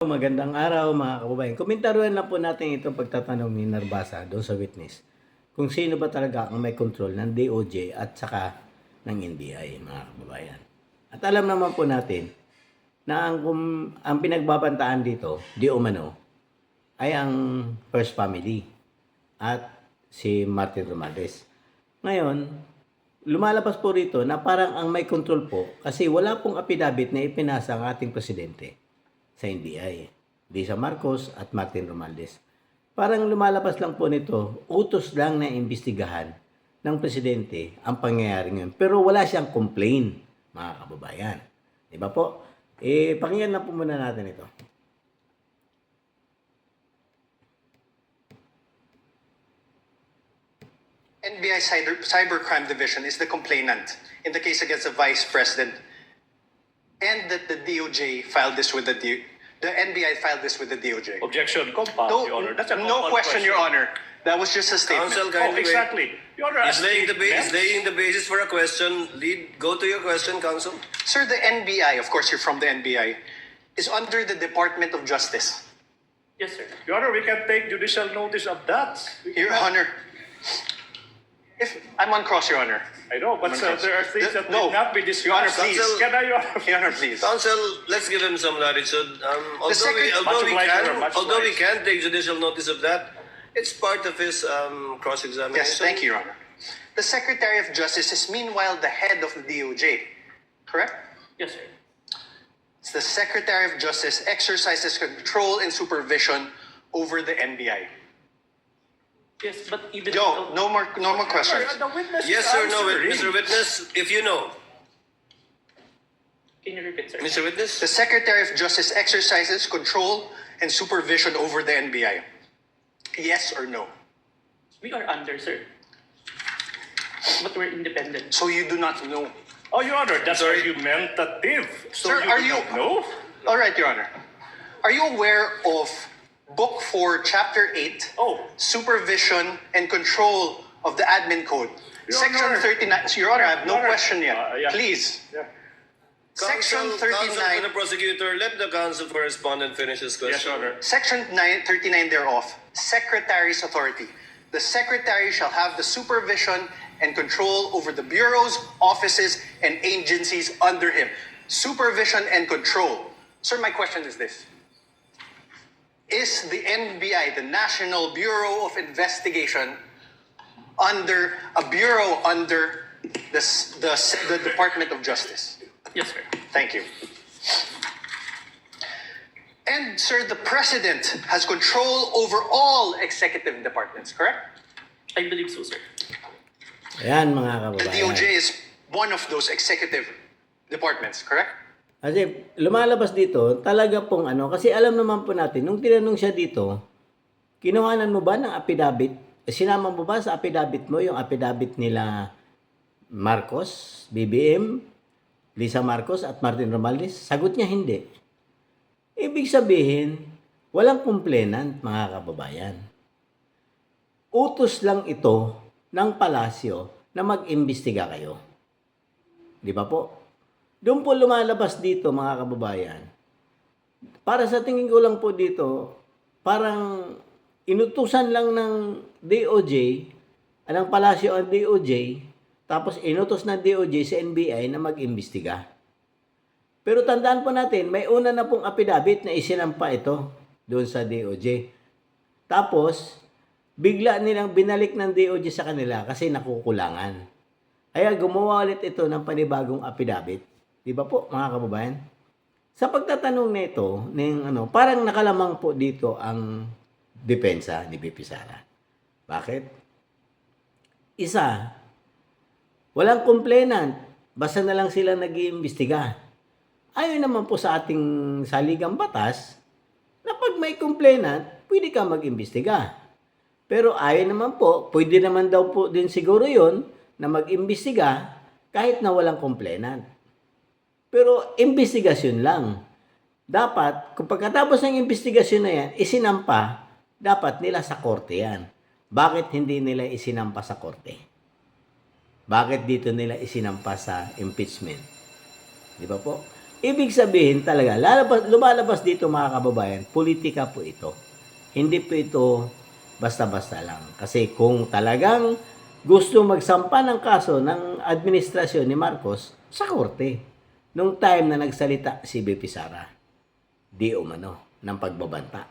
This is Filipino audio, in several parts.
Magandang araw mga kababayan. Komentaruhan lang po natin itong pagtatanong ni Narbasa doon sa witness. Kung sino ba talaga ang may control ng DOJ at saka ng NBI mga kababayan. At alam naman po natin na ang pinagbabantaan dito, di umano, ay ang First Family at si Martin Romualdez. Ngayon, lumalabas po rito na parang ang may control po kasi wala pong affidavit na ipinasa ang ating presidente sa NBI, Lisa Marcos at Martin Romualdez. Parang lumalabas lang po nito, utos lang na imbestigahan ng presidente ang pangyayari ngayon. Pero wala siyang complaint, mga kababayan. Di ba po? Pakinggan lang po muna natin ito. NBI Cybercrime Division is the complainant in the case against the Vice President, and that the DOJ filed this with the NBI filed this with the DOJ. Objection, compound, No, Your Honor. That's a no compound question, Your Honor. That was just a statement. Counsel, Oh, kindly wait. exactly. Your Honor, He's laying the statements- basis for a question. Go to your question, counsel. Sir, the NBI, of course, you're from the NBI, is under the Department of Justice. Yes, sir. Your Honor, we can take judicial notice of that. Your Honor, if I'm on cross, Your Honor. I know, but I'm on cross. there are things that No. need not be discussed. Your Honor, please. Counsel- Can I, Your Honor? Your Honor, please. Counsel, let's give him some latitude. Much Although we obliged. can take judicial notice of that, it's part of his cross-examination. Yes, thank you, Your Honor. The Secretary of Justice is meanwhile the head of the DOJ, correct? Yes, sir. The Secretary of Justice exercises control and supervision over the NBI. Yes, but even No more questions. The witness Yes is or no, answering. Mr. Witness? If you know, Can you repeat, sir? Mr. Witness. The Secretary of Justice exercises control and supervision over the NBI. Yes or no? We are under, sir. But we're independent. So you do not know. Oh, Your Honor, that's Sorry. argumentative. So Sir, you are do you- not know? All right, Your Honor. Are you aware of Book 4, Chapter 8, Oh. Supervision and Control of the Admin Code? Your Section Honor. 39. Your Honor, I have no Your Honor. question yet. Yeah. Please. Yeah. Section Counsel for 39. the prosecutor, let the counsel for respondent finish his Yes, question. Your Honor. Section 39 thereof, Secretary's authority. The Secretary shall have the supervision and control over the bureaus, offices, and agencies under him. Supervision and control. Sir, my question is this. Is the NBI, the National Bureau of Investigation, under a bureau under the Department of Justice? Yes, sir. Thank you. And, sir, the President has control over all executive departments, correct? I believe so, sir. Ayan mga The kababayan. DOJ is one of those executive departments, correct? Kasi lumalabas dito, talaga pong kasi alam naman po natin, nung tinanong siya dito, kinuhanan mo ba ng affidavit? Sinama mo ba sa affidavit mo yung affidavit nila Marcos, BBM, Lisa Marcos at Martin Romualdez? Sagot niya hindi. Ibig sabihin, walang complainant mga kababayan. Utos lang ito ng palasyo na mag-imbestiga kayo. Di ba po? Doon po lumalabas dito mga kababayan. Para sa tingin ko lang po dito, parang inutusan lang ng DOJ, ng palasyo ang DOJ, tapos inutos ng DOJ sa NBI na mag-imbestiga. Pero tandaan po natin, may una na pong affidavit na isinampa ito doon sa DOJ. Tapos, bigla nilang binalik ng DOJ sa kanila kasi nakukulangan. Kaya gumawa ulit ito ng panibagong affidavit. Di ba po, mga kababayan? Sa pagtatanong nito, parang nakalamang po dito ang depensa ni BP Sara. Bakit? Isa, walang complainant. Basta na lang sila nag-iimbestiga. Ayon naman po sa ating saligang batas, na pag may complainant, pwede ka mag-imbestiga. Pero ayon naman po, pwede naman daw po din siguro yon na mag-imbestiga kahit na walang complainant. Pero investigasyon lang. Dapat, kung pagkatapos ng investigasyon na yan, isinampa, dapat nila sa korte yan. Bakit hindi nila isinampa sa korte? Bakit dito nila isinampa sa impeachment? Di ba po? Ibig sabihin talaga, lumalabas dito mga kababayan, politika po ito. Hindi po ito basta-basta lang. Kasi kung talagang gusto magsampa ng kaso ng administrasyon ni Marcos sa korte, nung time na nagsalita si BP Sara, di umano ng pagbabanta.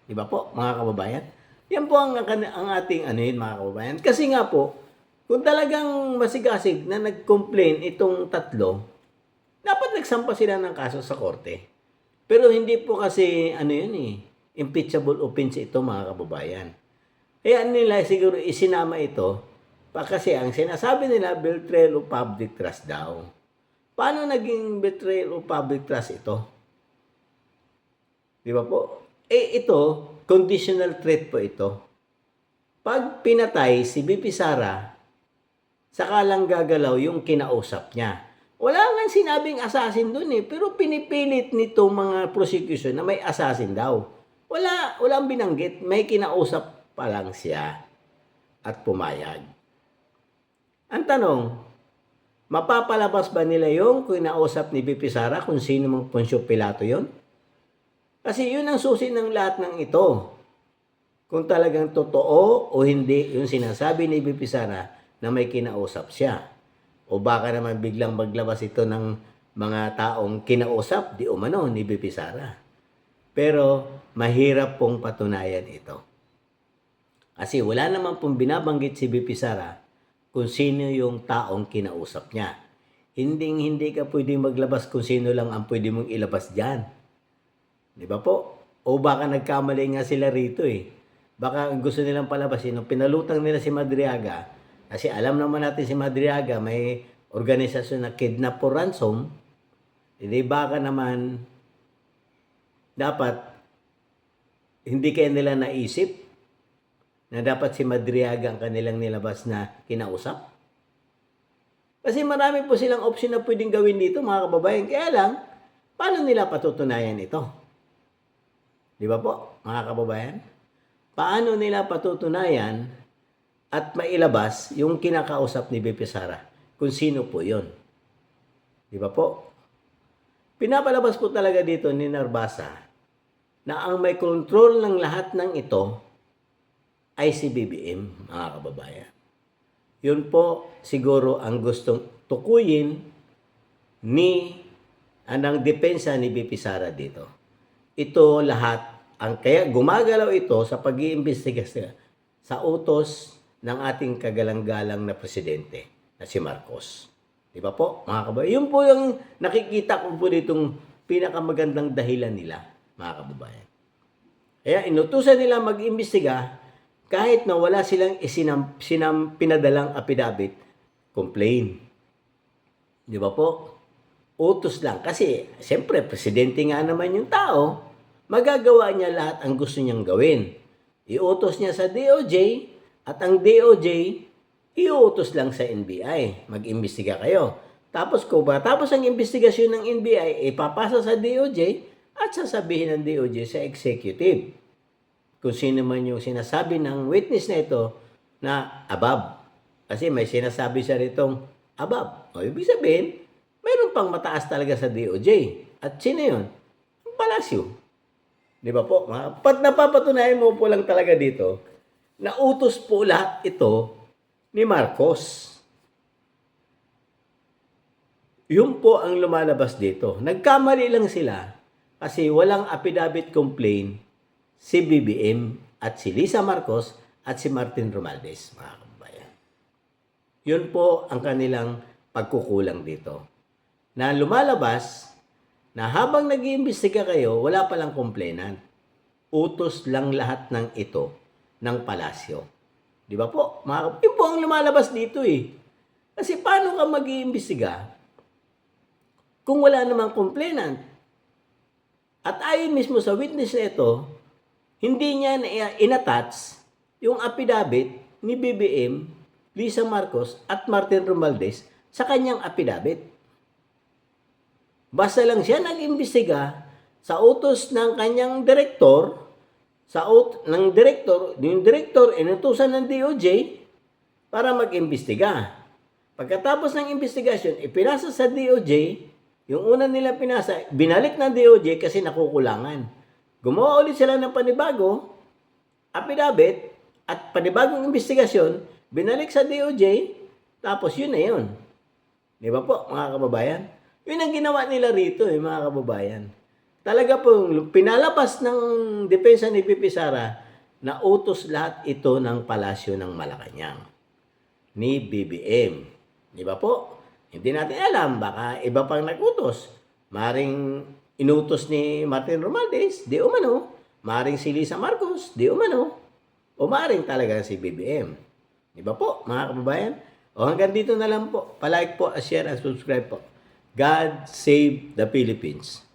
Di ba po, mga kababayan? Yan po ang ating ano yun, mga kababayan. Kasi nga po, kung talagang masigasig na nag-complain itong tatlo, dapat nagsampa sila ng kaso sa korte. Pero hindi po kasi, ano yun impeachable offense ito, mga kababayan. Kaya nila siguro isinama ito, kasi ang sinasabi nila, betrayal of public trust daw. Paano naging betrayal of public trust ito? Di ba po? Ito, conditional threat po ito. Pag pinatay si BP Sara, saka lang gagalaw yung kinausap niya. Wala nga sinabing assassin dun pero pinipilit nitong mga prosecution na may assassin daw. Walang binanggit, may kinausap pa lang siya at pumayag. Ang tanong, mapapalabas ba nila yung kinausap ni BP Sara kung sino mang Poncio Pilato yon? Kasi yun ang susi ng lahat ng ito. Kung talagang totoo o hindi yung sinasabi ni BP Sara na may kinausap siya. O baka naman biglang maglabas ito ng mga taong kinausap di umano ni BP Sara. Pero mahirap pong patunayan ito. Kasi wala naman pong binabanggit si BP Sara kung sino yung taong kinausap niya. Hindi ka pwedeng maglabas kung sino lang ang pwede mong ilabas dyan. Di ba po? O baka nagkamali nga sila rito Baka gusto nilang palabasin. Nung pinalutang nila si Madriaga, kasi alam naman natin si Madriaga, may organisasyon na kidnap for ransom, hindi baka naman dapat hindi kaya nila naisip na dapat si Madriaga ang kanilang nilabas na kinausap? Kasi marami po silang option na pwedeng gawin dito, mga kababayan. Kaya lang, paano nila patutunayan ito? Di ba po, mga kababayan? Paano nila patutunayan at mailabas yung kinakausap ni BP Sara kung sino po yon? Di ba po? Pinapalabas po talaga dito ni Narbasa na ang may control ng lahat ng ito ay si BBM, mga kababayan. Yun po siguro ang gustong tukuyin ni anang depensa ni BP Sara dito. Ito lahat, kaya gumagalaw ito sa pag-iimbestiga sa utos ng ating kagalang-galang na presidente na si Marcos. Di ba po, mga kababayan? Yun po yung nakikita ko po ditong pinakamagandang dahilan nila, mga kababayan. Kaya inutusan nila mag-imbestiga kahit na wala silang pinadalang affidavit, complain. Di ba po? Utos lang. Kasi, siyempre, presidente nga naman yung tao, magagawa niya lahat ang gusto niyang gawin. Iutos niya sa DOJ, at ang DOJ, iutos lang sa NBI. Mag-imbestiga kayo. Tapos tapos ang investigasyon ng NBI, ipapasa sa DOJ at sasabihin ng DOJ sa executive. Kung sino man yung sinasabi ng witness na ito na above. Kasi may sinasabi siya ritong above. O ibig sabihin, mayroon pang mataas talaga sa DOJ. At sino yun? Ang palasyo. Di ba po? Napapatunayan mo po lang talaga dito na utos po lahat ito ni Marcos. Yun po ang lumalabas dito. Nagkamali lang sila kasi walang affidavit complaint si BBM at si Lisa Marcos at si Martin Romualdez, mga kababayan. Yun po ang kanilang pagkukulang dito. Na lumalabas na habang nag-iimbestiga kayo, wala palang complainant. Utos lang lahat ng ito ng palasyo. Di ba po? Yun po ang lumalabas dito Kasi paano ka mag-iimbestiga kung wala namang complainant? At ayon mismo sa witness na ito, hindi niya inattach yung affidavit ni BBM, Lisa Marcos at Martin Romualdez sa kanyang affidavit. Basta lang siya nag-imbestiga sa utos ng kanyang direktor, yung direktor inutusan ng DOJ para mag-imbestiga. Pagkatapos ng investigasyon, ipinasa sa DOJ, Yung una nila pinasa, binalik ng DOJ kasi nakukulangan. Gumawa ulit sila ng panibago, affidavit, at panibagong investigasyon, binalik sa DOJ, tapos yun na yun. Di ba po, mga kababayan? Yun ang ginawa nila rito, mga kababayan. Talaga pong pinalabas ng depensa ni Pipi Sara na utos lahat ito ng palasyo ng Malacanang ni BBM. Di ba po? Hindi natin alam, baka iba pang nag-utos. Maring inutos ni Martin Romualdez, di umano. Maring si Lisa Marcos, di umano. O maring talaga si BBM. Di ba po, mga kababayan? O hanggang dito na lang po. Palike po, share, and subscribe po. God save the Philippines.